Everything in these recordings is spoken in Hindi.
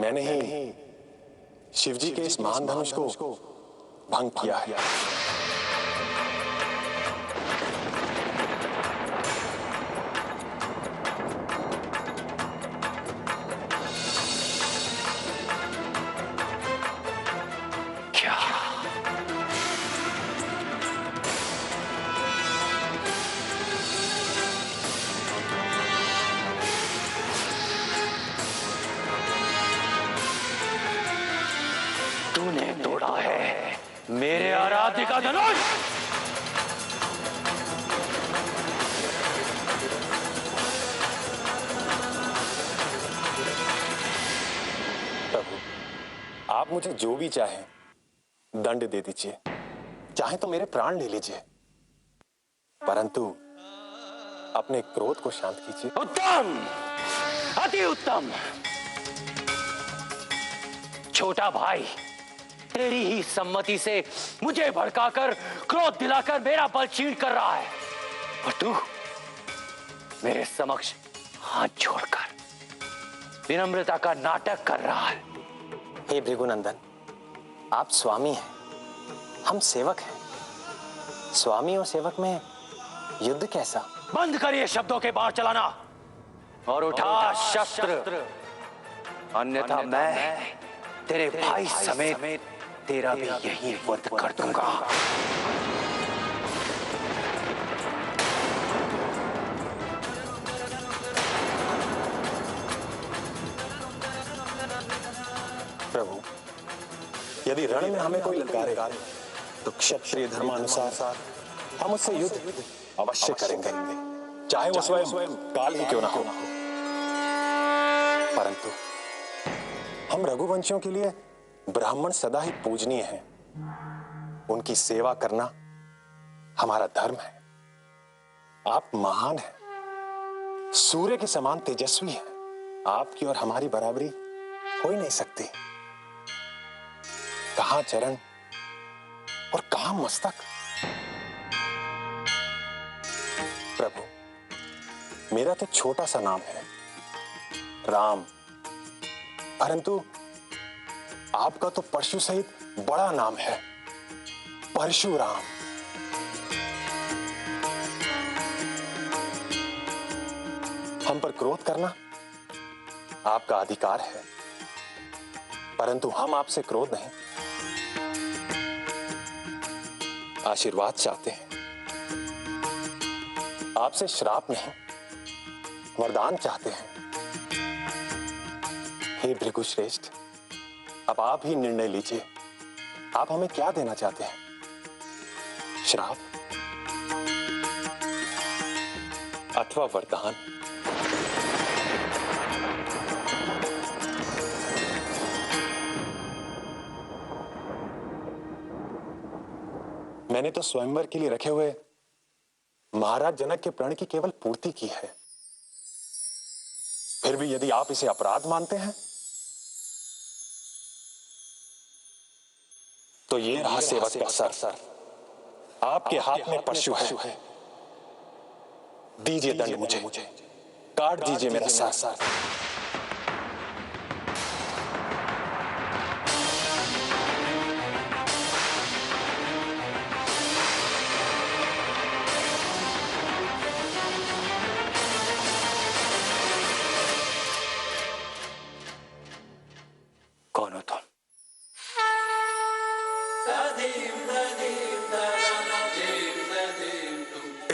मैंने ही शिवजी के इस महान धनुष को भंग किया है। तूने तोड़ा है मेरे आराध्य का धनुष। प्रभु, आप मुझे जो भी चाहें दंड दे दीजिए, चाहे तो मेरे प्राण ले लीजिए, परंतु अपने क्रोध को शांत कीजिए। उत्तम, अति उत्तम। छोटा भाई तेरी ही सम्मति से मुझे भड़काकर, क्रोध दिलाकर मेरा बल छीन कर रहा है, और तू मेरे समक्ष हाथ जोड़कर विनम्रता का नाटक कर रहा है। हे भृगुनंदन, आप स्वामी हैं, हम सेवक हैं। स्वामी और सेवक में युद्ध कैसा? बंद करिए शब्दों के बाढ़ चलाना और उठा शस्त्र, अन्यथा मैं तेरे भाई समेत तेरा भी यही वध कर दूंगा। प्रभु, यदि रण में हमें कोई ललकारे तो क्षत्रिय धर्मानुसार हम उससे युद्ध अवश्य करेंगे, चाहे वो स्वयं काल ही क्यों ना हो। परंतु हम रघुवंशियों के लिए ब्राह्मण सदा ही पूजनीय हैं। उनकी सेवा करना हमारा धर्म है। आप महान हैं, सूर्य के समान तेजस्वी हैं। आपकी और हमारी बराबरी हो ही नहीं सकती। कहां चरण और कहां मस्तक। प्रभु, मेरा तो छोटा सा नाम है राम, परंतु आपका तो परशु सहित बड़ा नाम है परशुराम। हम पर क्रोध करना आपका अधिकार है, परंतु हम आपसे क्रोध नहीं, आशीर्वाद चाहते हैं। आपसे श्राप नहीं, वरदान चाहते हैं। हे भृगुश्रेष्ठ, अब आप ही निर्णय लीजिए, आप हमें क्या देना चाहते हैं? श्राप अथवा वरदान? मैंने तो स्वयंवर के लिए रखे हुए महाराज जनक के प्रण की केवल पूर्ति की है। फिर भी यदि आप इसे अपराध मानते हैं तो ये रहा सेवक का सर, आपके हाथ में परशु है। दीजिए दंड मुझे, काट दीजिए मेरा सर। कौन हो तुम?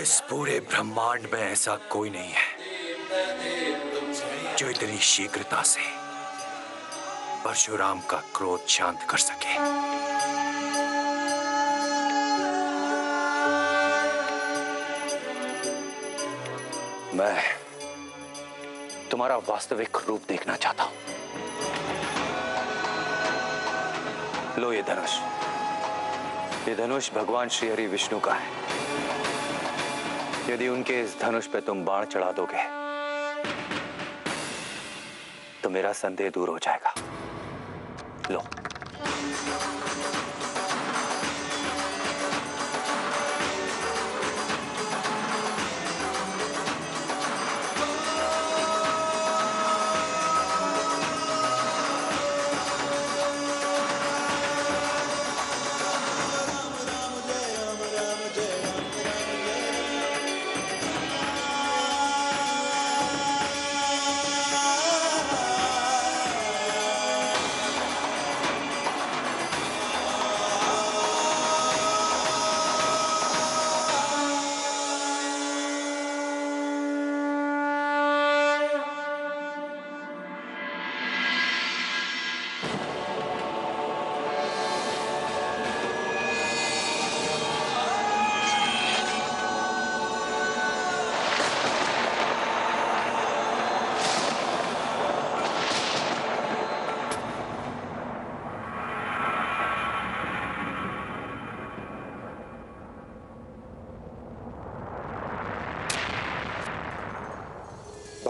इस पूरे ब्रह्मांड में ऐसा कोई नहीं है जो इतनी शीघ्रता से परशुराम का क्रोध शांत कर सके। मैं तुम्हारा वास्तविक रूप देखना चाहता हूं। लो ये धनुष। ये धनुष भगवान श्री हरि विष्णु का है। यदि उनके इस धनुष पे तुम बाण चढ़ा दोगे तो मेरा संदेह दूर हो जाएगा। लो।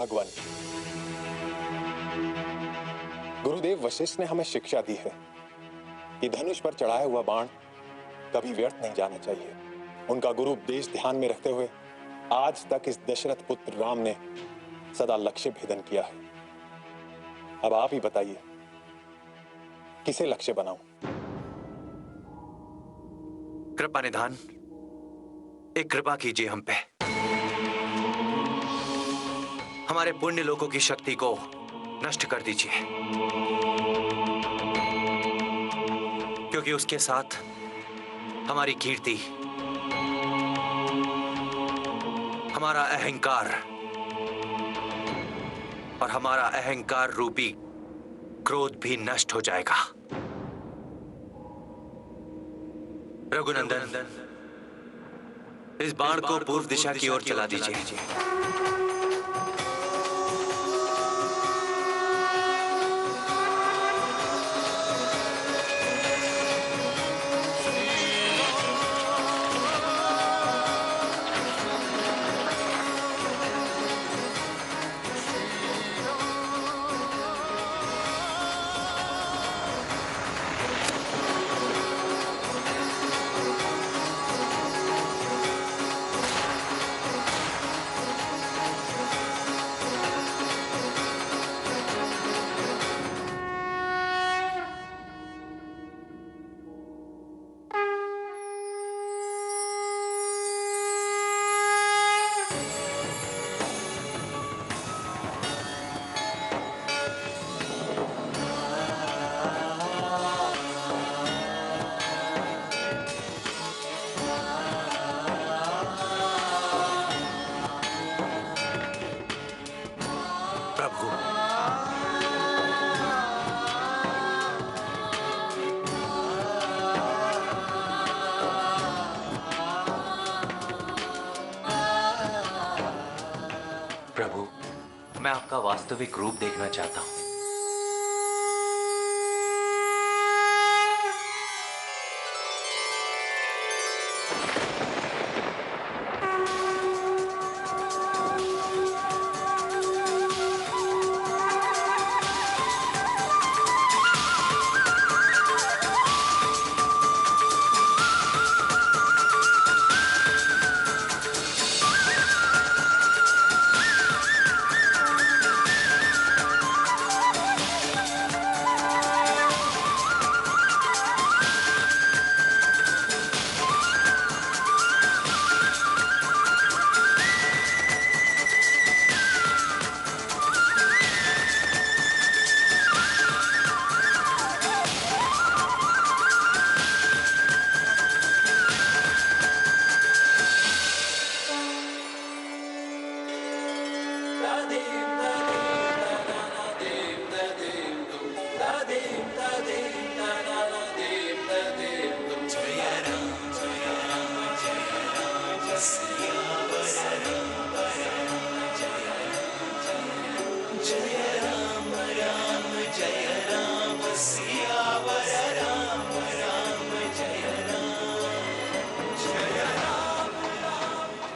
भगवान। गुरुदेव वशिष्ठ ने हमें शिक्षा दी है कि धनुष पर चढ़ाया हुआ बाण कभी व्यर्थ नहीं जाना चाहिए। उनका गुरु उपदेश ध्यान में रखते हुए आज तक इस दशरथ पुत्र राम ने सदा लक्ष्य भेदन किया है। अब आप ही बताइए, किसे लक्ष्य बनाऊं? कृपा निधान, एक कृपा कीजिए हम पे। हमारे पुण्य लोकों की शक्ति को नष्ट कर दीजिए, क्योंकि उसके साथ हमारी कीर्ति, हमारा अहंकार और हमारा अहंकार रूपी क्रोध भी नष्ट हो जाएगा। रघुनंदन, इस बाण को पूर्व दिशा की ओर चला दीजिए। प्रभु, मैं आपका वास्तविक रूप देखना चाहता हूं।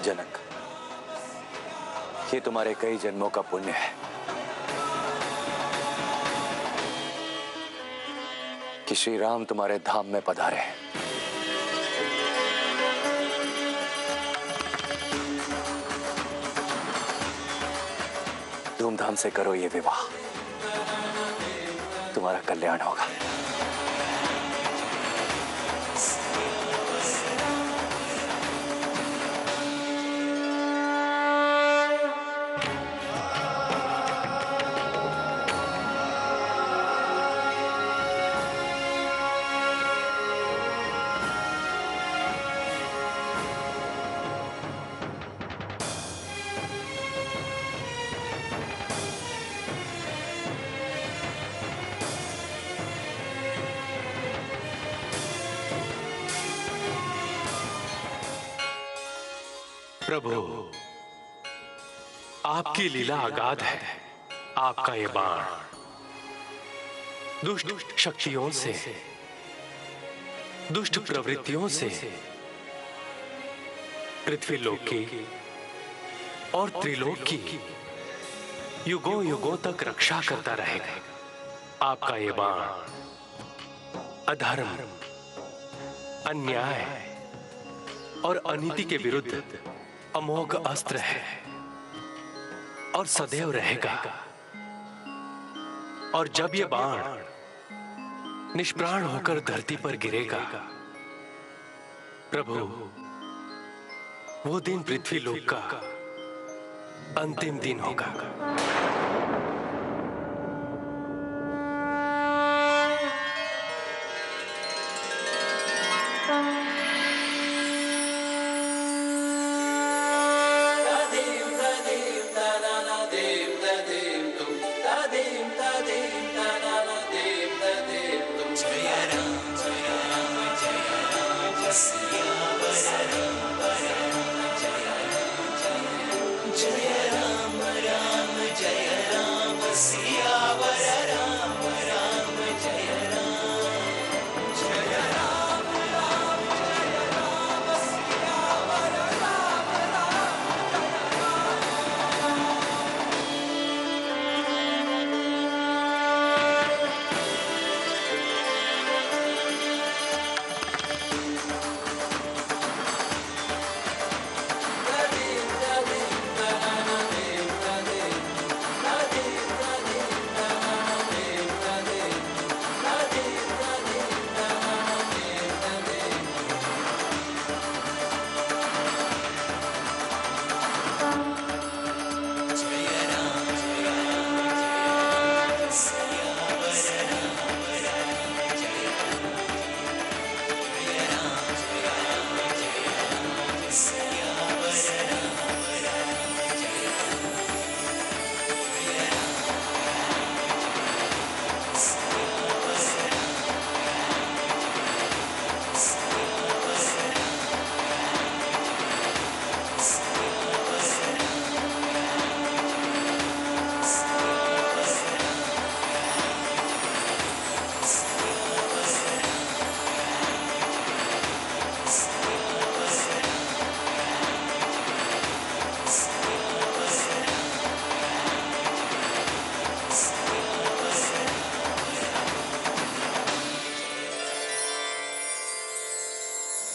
जनक, ये तुम्हारे कई जन्मों का पुण्य है कि श्री राम तुम्हारे धाम में पधारे। धूमधाम से करो ये विवाह, तुम्हारा कल्याण होगा। प्रभु, आपकी लीला अगाध है। आपका ये बाण दुष्ट शक्तियों से, दुष्ट प्रवृत्तियों से पृथ्वी लोक की और त्रिलोक की युगों युगों तक रक्षा करता रहेगा। आपका ये बाण अधर्म, अन्याय और अनीति के विरुद्ध अमोघ अस्त्र है और सदैव रहेगा। और जब यह बाण निष्प्राण होकर धरती पर गिरेगा, प्रभु, वो दिन पृथ्वी लोक का अंतिम दिन होगा।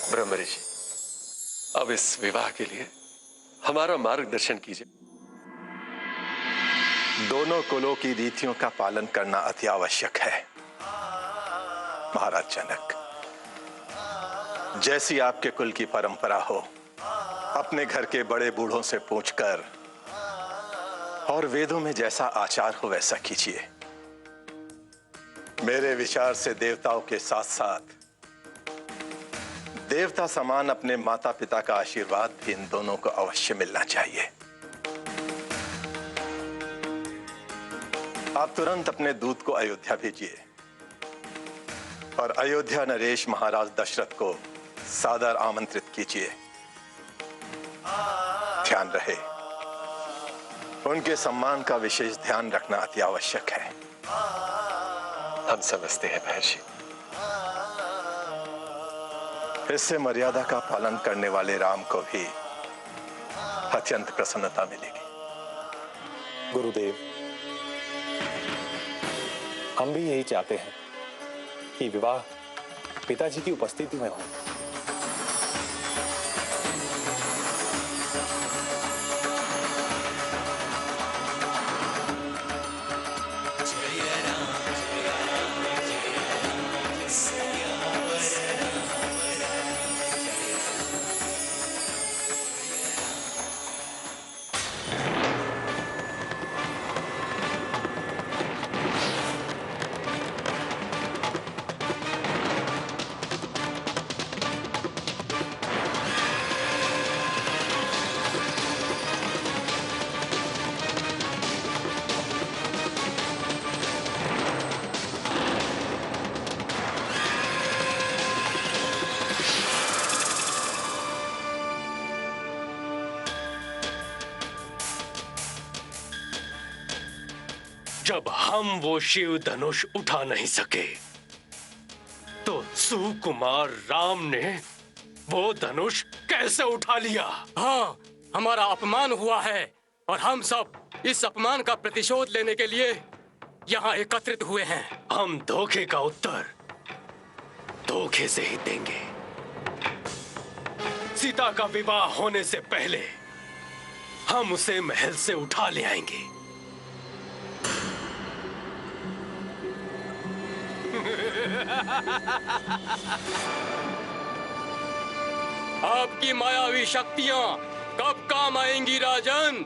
ब्रह्म ऋषि, अब इस विवाह के लिए हमारा मार्गदर्शन कीजिए। दोनों कुलों की रीतियों का पालन करना अति आवश्यक है। महाराज जनक, जैसी आपके कुल की परंपरा हो, अपने घर के बड़े बूढ़ों से पूछकर और वेदों में जैसा आचार हो वैसा कीजिए। मेरे विचार से देवताओं के साथ साथ देवता समान अपने माता पिता का आशीर्वाद भी इन दोनों को अवश्य मिलना चाहिए। आप तुरंत अपने दूत को अयोध्या भेजिए और अयोध्या नरेश महाराज दशरथ को सादर आमंत्रित कीजिए। ध्यान रहे, उनके सम्मान का विशेष ध्यान रखना अति आवश्यक है। हम समझते हैं महर्षि। इससे मर्यादा का पालन करने वाले राम को भी अत्यंत प्रसन्नता मिलेगी। गुरुदेव, हम भी यही चाहते हैं कि विवाह पिताजी की उपस्थिति में हो। जब हम वो शिव धनुष उठा नहीं सके तो सुकुमार राम ने वो धनुष कैसे उठा लिया? हाँ, हमारा अपमान हुआ है। और हम सब इस अपमान का प्रतिशोध लेने के लिए यहाँ एकत्रित हुए हैं। हम धोखे का उत्तर धोखे से ही देंगे। सीता का विवाह होने से पहले हम उसे महल से उठा ले आएंगे। आपकी मायावी शक्तियां कब काम आएंगी राजन?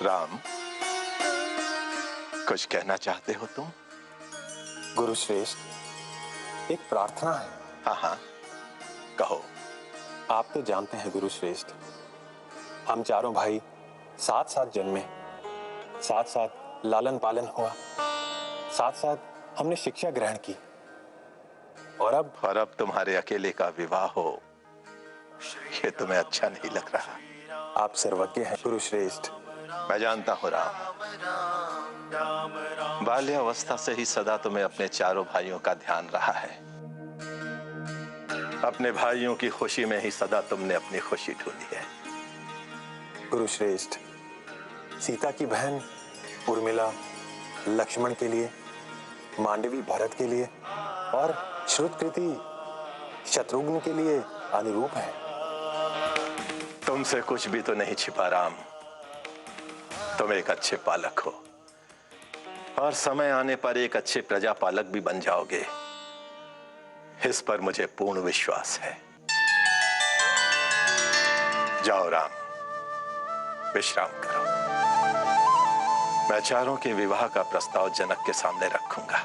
राम, कुछ कहना चाहते हो तुम? गुरु श्रेष्ठ, एक प्रार्थना है। हाँ हाँ, कहो। आप तो जानते हैं गुरु श्रेष्ठ, हम चारों भाई साथ साथ जन्मे, साथ साथ लालन पालन हुआ, साथ साथ हमने शिक्षा ग्रहण की, और अब तुम्हारे अकेले का विवाह हो, ये तुम्हें अच्छा नहीं लग रहा। आप सर्वज्ञ हैं गुरु श्रेष्ठ। मैं जानता हूं राम, बाल्यावस्था से ही सदा तुम्हें अपने चारों भाइयों का ध्यान रहा है। अपने भाइयों की खुशी में ही सदा तुमने अपनी खुशी ढूंढी है। गुरु श्रेष्ठ, सीता की बहन उर्मिला लक्ष्मण के लिए, मांडवी भरत के लिए और श्रुतकृति शत्रुघ्न के लिए अनुरूप है। तुमसे कुछ भी तो नहीं छिपा राम। तुम एक अच्छे पालक हो और समय आने पर एक अच्छे प्रजा पालक भी बन जाओगे, इस पर मुझे पूर्ण विश्वास है। जाओ राम, विश्राम करो। मैं चारों के विवाह का प्रस्ताव जनक के सामने रखूंगा।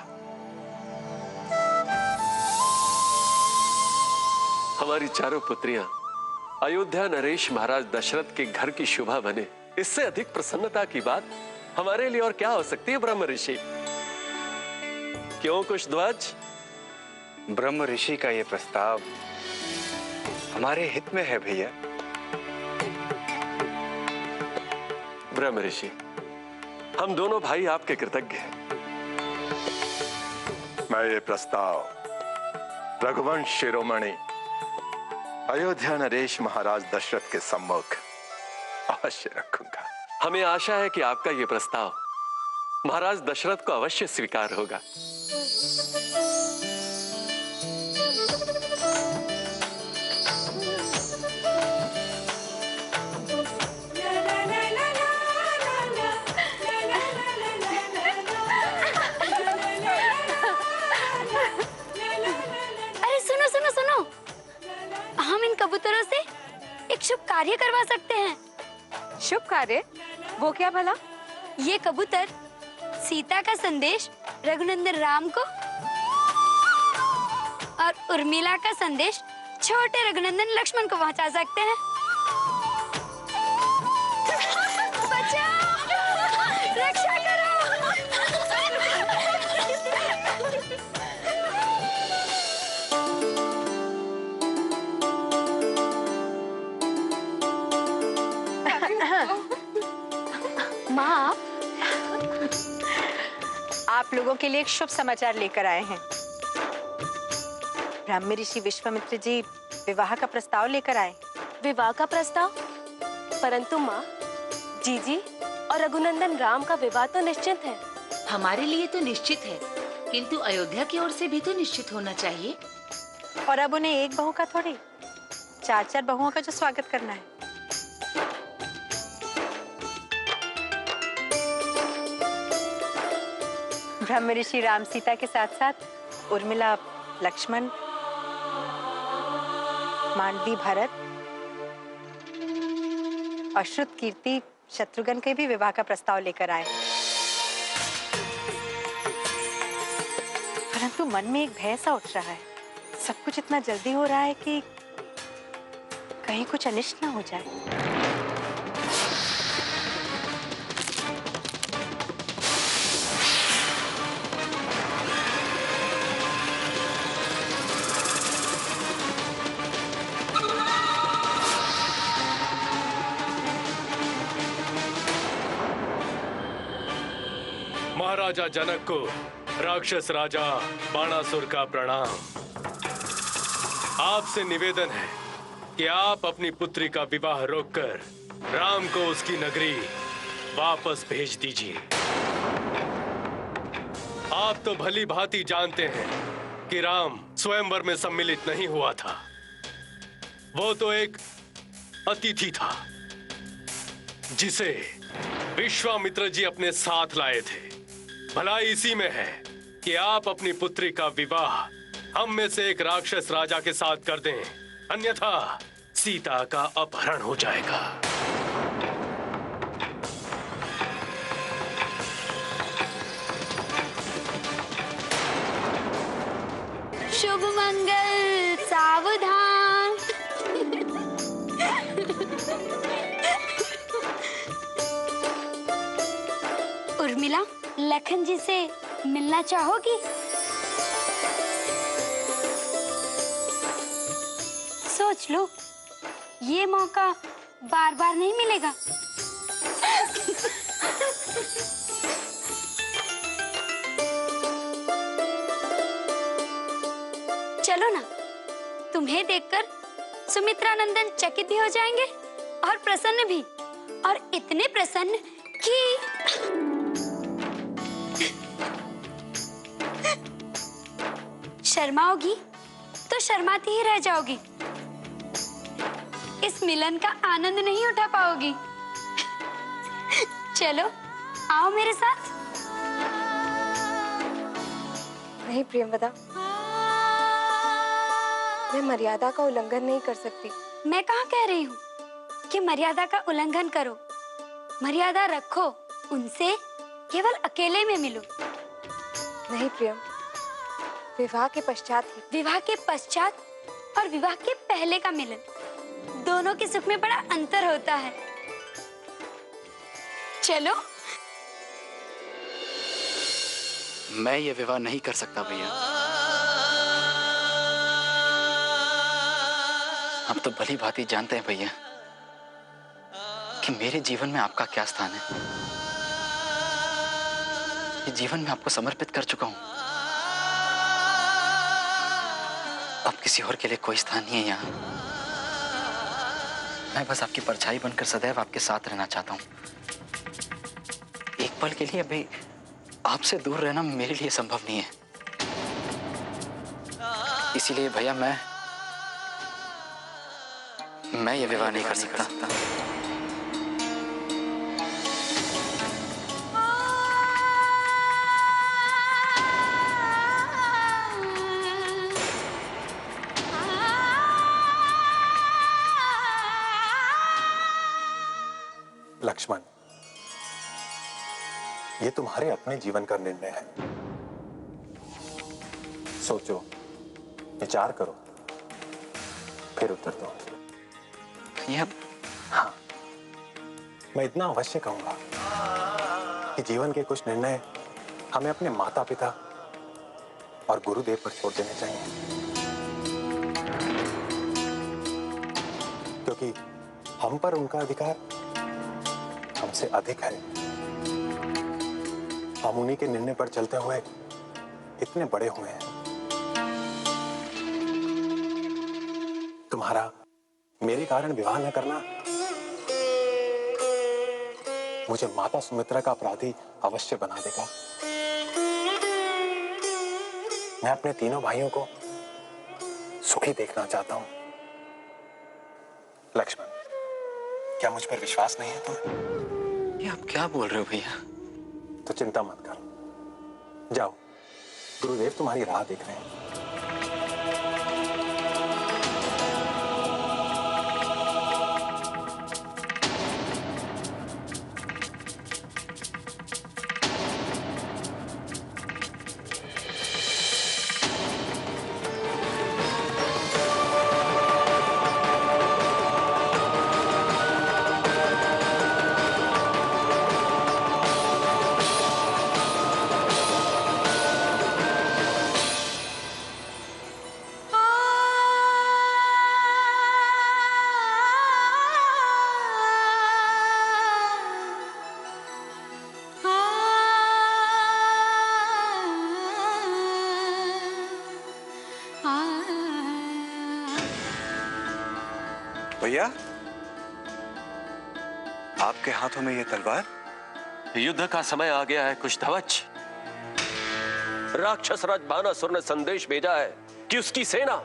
हमारी चारों पुत्रियां अयोध्या नरेश महाराज दशरथ के घर की शोभा बने, इससे अधिक प्रसन्नता की बात हमारे लिए और क्या हो सकती है ब्रह्म ऋषि? क्यों कुशध्वज? ब्रह्म ऋषि का ये प्रस्ताव हमारे हित में है भैया। ब्रह्म ऋषि, हम दोनों भाई आपके कृतज्ञ हैं। मैं ये प्रस्ताव रघुवंश शिरोमणि अयोध्या नरेश महाराज दशरथ के सम्मुख अवश्य रखूंगा। हमें आशा है कि आपका ये प्रस्ताव महाराज दशरथ को अवश्य स्वीकार होगा। अरे सुनो सुनो सुनो, हम इन कबूतरों से एक शुभ कार्य करवा सकते हैं। शुभ कार्य? वो क्या भला? ये कबूतर सीता का संदेश रघुनंदन राम को और उर्मिला का संदेश छोटे रघुनंदन लक्ष्मण को पहुंचा सकते हैं। बचाओ! रक्षा करो! माँ, आप लोगों के लिए एक शुभ समाचार लेकर आए हैं। ब्रह्म ऋषि विश्वामित्र जी विवाह का प्रस्ताव लेकर आए। विवाह का प्रस्ताव? परंतु माँ, जीजी और रघुनंदन राम का विवाह तो निश्चित है। हमारे लिए तो निश्चित है, किंतु अयोध्या की ओर से भी तो निश्चित होना चाहिए। और अब उन्हें एक बहू का थोड़ी, चार चार बहुओं का जो स्वागत करना है। ब्रह्म ऋषि राम सीता के साथ साथ उर्मिला लक्ष्मण, मांडवी भरत और श्रुत कीर्ति शत्रुघ्न के भी विवाह का प्रस्ताव लेकर आए। परंतु मन में एक भय सा उठ रहा है। सब कुछ इतना जल्दी हो रहा है कि कहीं कुछ अनिष्ट ना हो जाए। महाराजा जनक को राक्षस राजा बाणासुर का प्रणाम। आपसे निवेदन है कि आप अपनी पुत्री का विवाह रोककर राम को उसकी नगरी वापस भेज दीजिए। आप तो भली भांति जानते हैं कि राम स्वयंवर में सम्मिलित नहीं हुआ था। वो तो एक अतिथि था जिसे विश्वामित्र जी अपने साथ लाए थे। भलाई इसी में है कि आप अपनी पुत्री का विवाह हम में से एक राक्षस राजा के साथ कर दें, अन्यथा सीता का अपहरण हो जाएगा। शुभ मंगल सावधान। उर्मिला, लखन जी से मिलना चाहोगी? सोच लो, ये मौका बार बार नहीं मिलेगा। चलो ना, तुम्हें देखकर सुमित्रा नंदन चकित भी हो जाएंगे और प्रसन्न भी, और इतने प्रसन्न कि शर्माओगी तो शर्माती ही रह जाओगी। इस मिलन का आनंद नहीं उठा पाओगी। चलो आओ मेरे साथ। नहीं प्रियंवदा, मैं मर्यादा का उल्लंघन नहीं कर सकती। मैं कहाँ कह रही हूँ कि मर्यादा का उल्लंघन करो। मर्यादा रखो, उनसे केवल अकेले में मिलो। नहीं प्रियम, विवाह के पश्चात ही। विवाह के पश्चात और विवाह के पहले का मिलन, दोनों के सुख में बड़ा अंतर होता है। चलो। मैं ये विवाह नहीं कर सकता भैया। आप तो भली भांति जानते हैं भैया कि मेरे जीवन में आपका क्या स्थान है। ये जीवन में आपको समर्पित कर चुका हूं। अब किसी और के लिए कोई स्थान नहीं है यहाँ। मैं बस आपकी परछाई बनकर सदैव आपके साथ रहना चाहता हूँ। एक पल के लिए अभी आपसे दूर रहना मेरे लिए संभव नहीं है। इसीलिए भैया मैं ये विवाह नहीं कर सकता। लक्ष्मण, ये तुम्हारे अपने जीवन का निर्णय है। सोचो, विचार करो, फिर उत्तर दो। हाँ, मैं इतना अवश्य कहूंगा कि जीवन के कुछ निर्णय हमें अपने माता पिता और गुरुदेव पर छोड़ देने चाहिए, क्योंकि हम पर उनका अधिकार हमसे अधिक है। हम उन्हीं के निर्णय पर चलते हुए इतने बड़े हुए हैं। तुम्हारा मेरे कारण विवाह न करना मुझे माता सुमित्रा का अपराधी अवश्य बना देगा। मैं अपने तीनों भाइयों को सुखी देखना चाहता हूं। लक्ष्मण, क्या मुझ पर विश्वास नहीं है तुम्हें? ये आप क्या बोल रहे हो भैया? तो चिंता मत करो, जाओ, गुरुदेव तुम्हारी राह देख रहे हैं। भैया, आपके हाथों में ये तलवार? युद्ध का समय आ गया है कुशध्वज। राक्षस राज बानासुर ने संदेश भेजा है कि उसकी सेना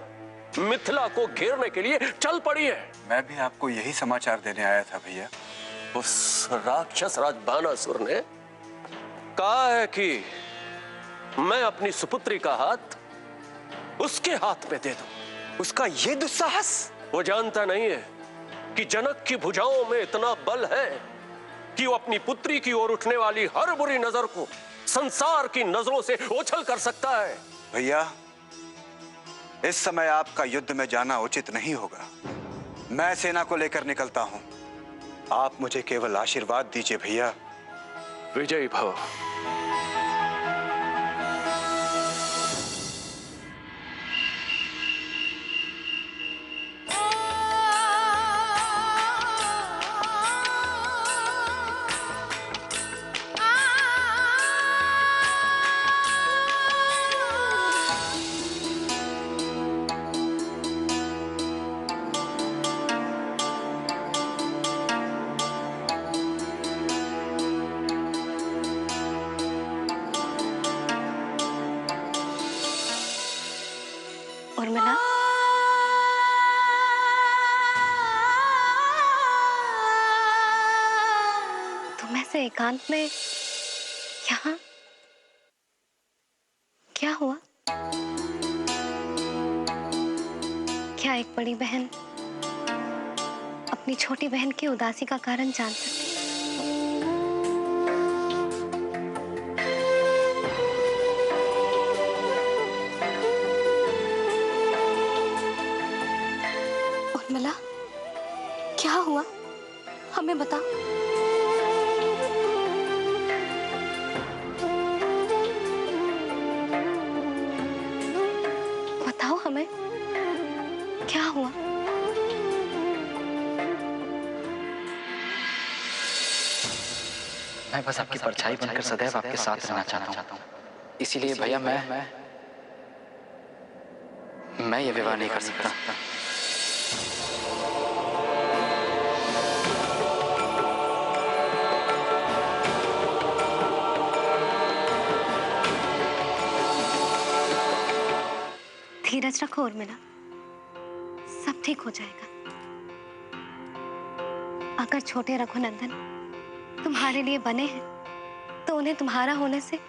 मिथिला को घेरने के लिए चल पड़ी है। मैं भी आपको यही समाचार देने आया था भैया। उस राक्षस राज बानासुर ने कहा है कि मैं अपनी सुपुत्री का हाथ उसके हाथ में दे दूं। उसका ये दुस्साहस! वो जानता नहीं है कि जनक की भुजाओं में इतना बल है कि वो अपनी पुत्री की ओर उठने वाली हर बुरी नजर को संसार की नजरों से ओछल कर सकता है। भैया, इस समय आपका युद्ध में जाना उचित नहीं होगा। मैं सेना को लेकर निकलता हूं। आप मुझे केवल आशीर्वाद दीजिए भैया। विजयी भव। उर्मिला, तुम ऐसे एकांत में यहाँ? क्या हुआ? क्या एक बड़ी बहन अपनी छोटी बहन की उदासी का कारण जान सकती? उर्मिला, क्या हुआ? हमें बता। बताओ हमें, क्या हुआ? मैं बस आपकी परछाई बनकर सदैव आपके साथ रहना चाहता हूँ। इसीलिए भैया मैं ये विवाह नहीं कर सकता। धीरज रखो उर्मिला, सब ठीक हो जाएगा। अगर छोटे रघुनंदन तुम्हारे लिए बने हैं तो उन्हें तुम्हारा होने से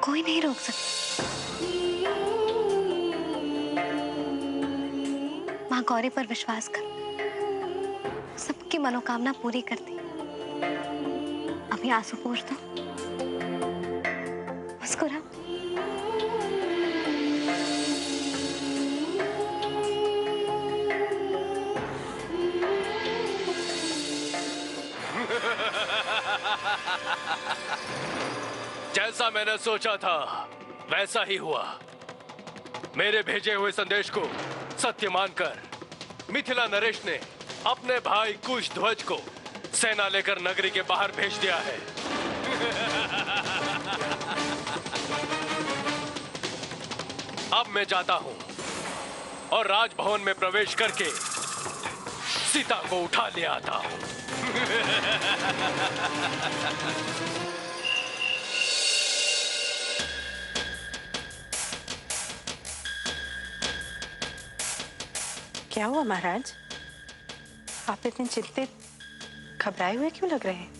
कोई नहीं रोक सकता। माँ गौरी पर विश्वास कर, सबकी मनोकामना पूरी करती। अभी आंसू पोंछ दो, मुस्कुरा। जैसा मैंने सोचा था वैसा ही हुआ। मेरे भेजे हुए संदेश को सत्य मानकर मिथिला नरेश ने अपने भाई कुशध्वज को सेना लेकर नगरी के बाहर भेज दिया है। अब मैं जाता हूं और राजभवन में प्रवेश करके सीता को उठा ले आता हूं। क्या हुआ महाराज? आप इतने चिंतित, घबराए हुए क्यों लग रहे हैं?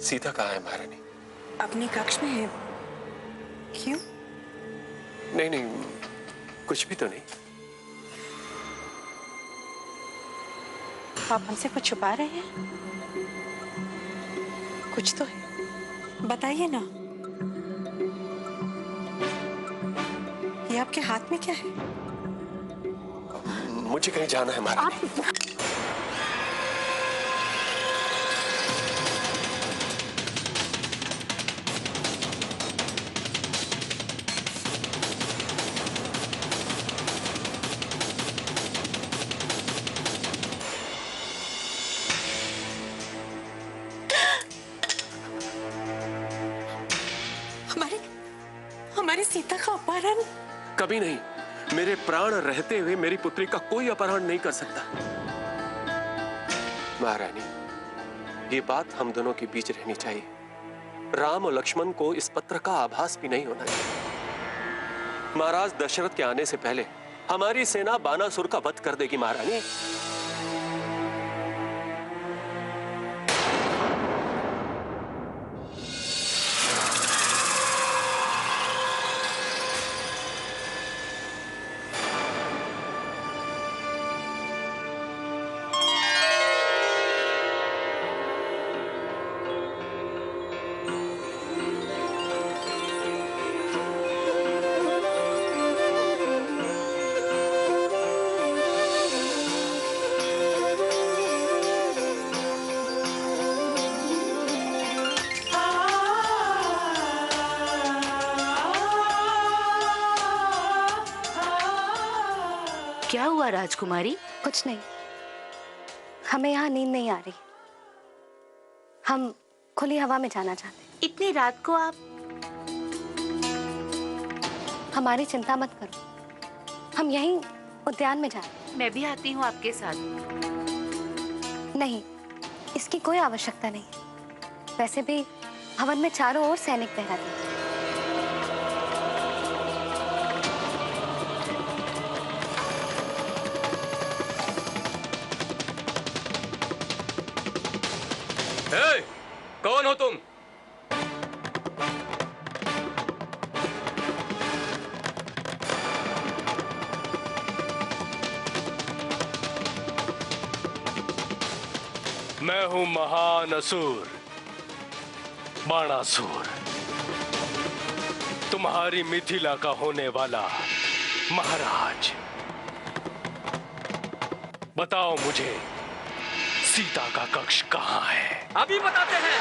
सीता कहाँ है महारानी? अपने कक्ष में है। क्यों? नहीं नहीं, कुछ भी तो नहीं। आप हमसे कुछ छुपा रहे हैं? कुछ तो है, बताइए ना। ये आपके हाथ में क्या है? मुझे कहीं जाना है महारानी। हमारी सीता का अपहरण? कभी नहीं। मेरे प्राण रहते हुए मेरी पुत्री का कोई अपहरण नहीं कर सकता। महारानी, ये बात हम दोनों के बीच रहनी चाहिए। राम और लक्ष्मण को इस पत्र का आभास भी नहीं होना चाहिए। महाराज दशरथ के आने से पहले हमारी सेना बानासुर का वध कर देगी। महारानी, क्या हुआ राजकुमारी? कुछ नहीं, हमें यहाँ नींद नहीं आ रही। हम खुली हवा में जाना चाहते हैं। इतनी रात को आप? हमारी चिंता मत करो, हम यहीं उद्यान में जाएं। मैं भी आती हूँ आपके साथ। नहीं, इसकी कोई आवश्यकता नहीं। वैसे भी भवन में चारों ओर सैनिक पहरा देते। कौन हो तुम? मैं हूं महान असुर बाणासुर, तुम्हारी मिथिला का होने वाला महाराज। बताओ मुझे, सीता का कक्ष कहाँ है? अभी बताते हैं।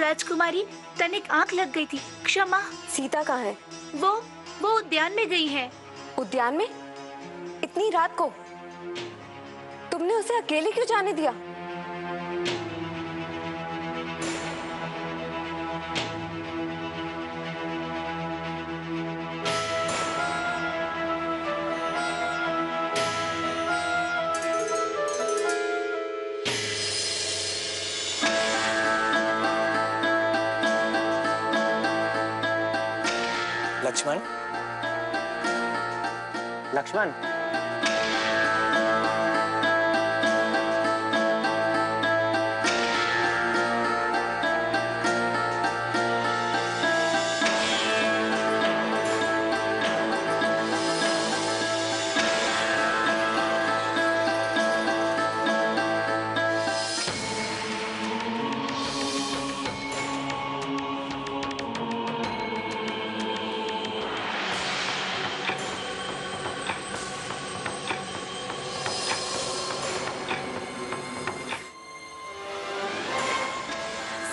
राजकुमारी, तनिक आंख लग गई थी, क्षमा। सीता कहाँ है? वो उद्यान में गई है। उद्यान में? इतनी रात को? तुमने उसे अकेले क्यों जाने दिया? लक्ष्मण, लक्ष्मण,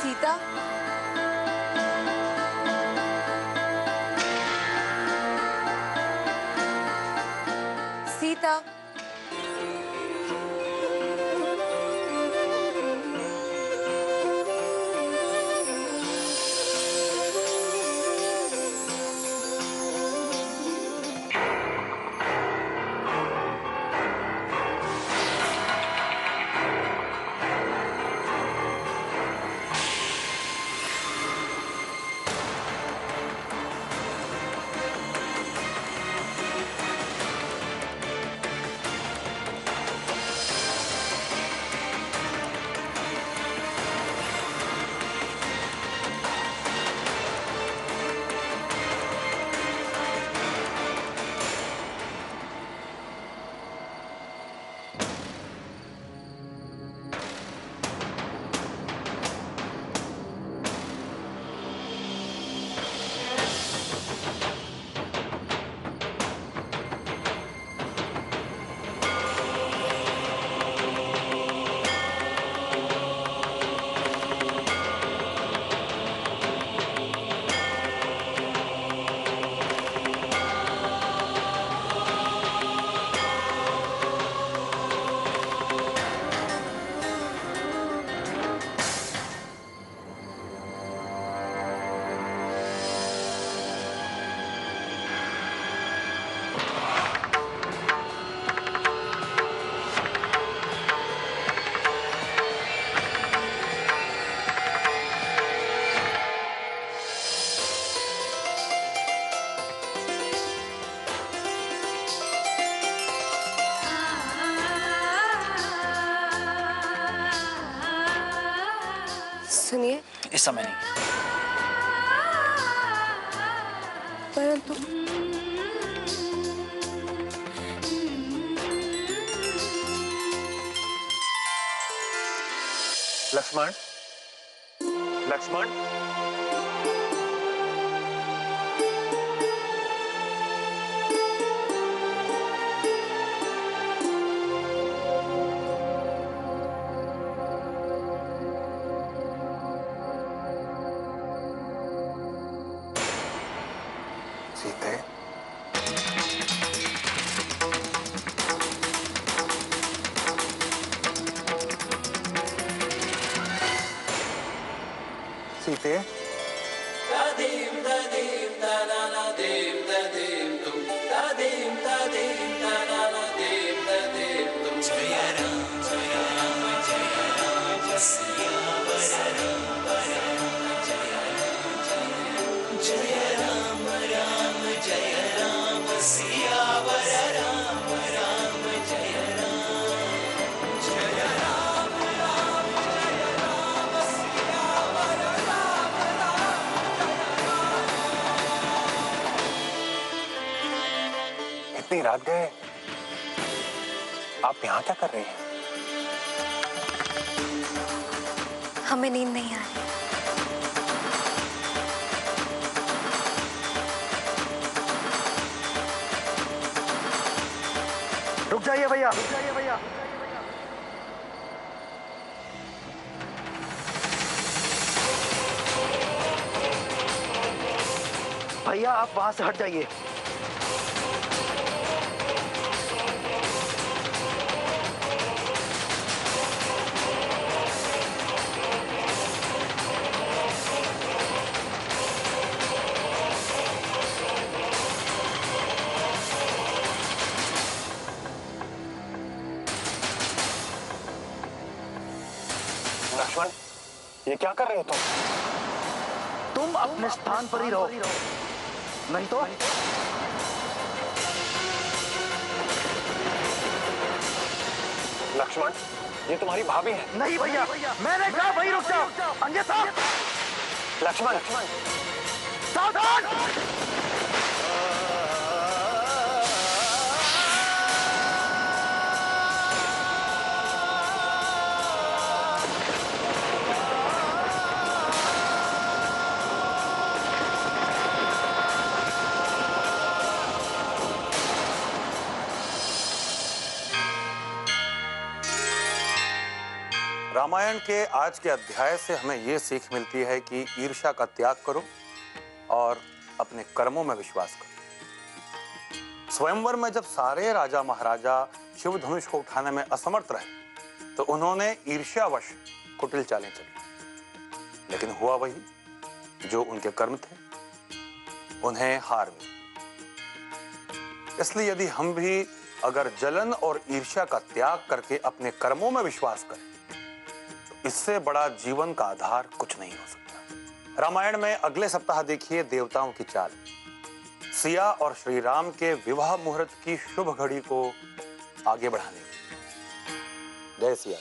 सीता, सीता, सुनिए। इस समय नहीं। परंतु लक्ष्मण, लक्ष्मण, सीते, सीते, इतनी रात गए, आप यहाँ क्या कर रही हैं? हमें नींद नहीं आ रही। रुक जाइए भैया, रुक जाइए भैया। भैया आप वहां से हट जाइए। लक्ष्मण, ये क्या कर रहे हो तुम? तुम अपने स्थान पर ही रहो, नहीं तो लक्ष्मण, ये तुम्हारी भाभी है। नहीं भैया, मैंने कहा वहीं रुक जाओ, अन्यथा। लक्ष्मण, सावधान! रामायण के आज के अध्याय से हमें यह सीख मिलती है कि ईर्ष्या का त्याग करो और अपने कर्मों में विश्वास करो। स्वयंवर में जब सारे राजा महाराजा शिव धनुष को उठाने में असमर्थ रहे तो उन्होंने ईर्ष्यावश कुटिल चालें चली, लेकिन हुआ वही जो उनके कर्म थे, उन्हें हार मिली। इसलिए यदि हम भी अगर जलन और ईर्ष्या का त्याग करके अपने कर्मों में विश्वास करें, इससे बड़ा जीवन का आधार कुछ नहीं हो सकता। रामायण में अगले सप्ताह देखिए देवताओं की चाल, सिया और श्री राम के विवाह मुहूर्त की शुभ घड़ी को आगे बढ़ाने। जय सिया।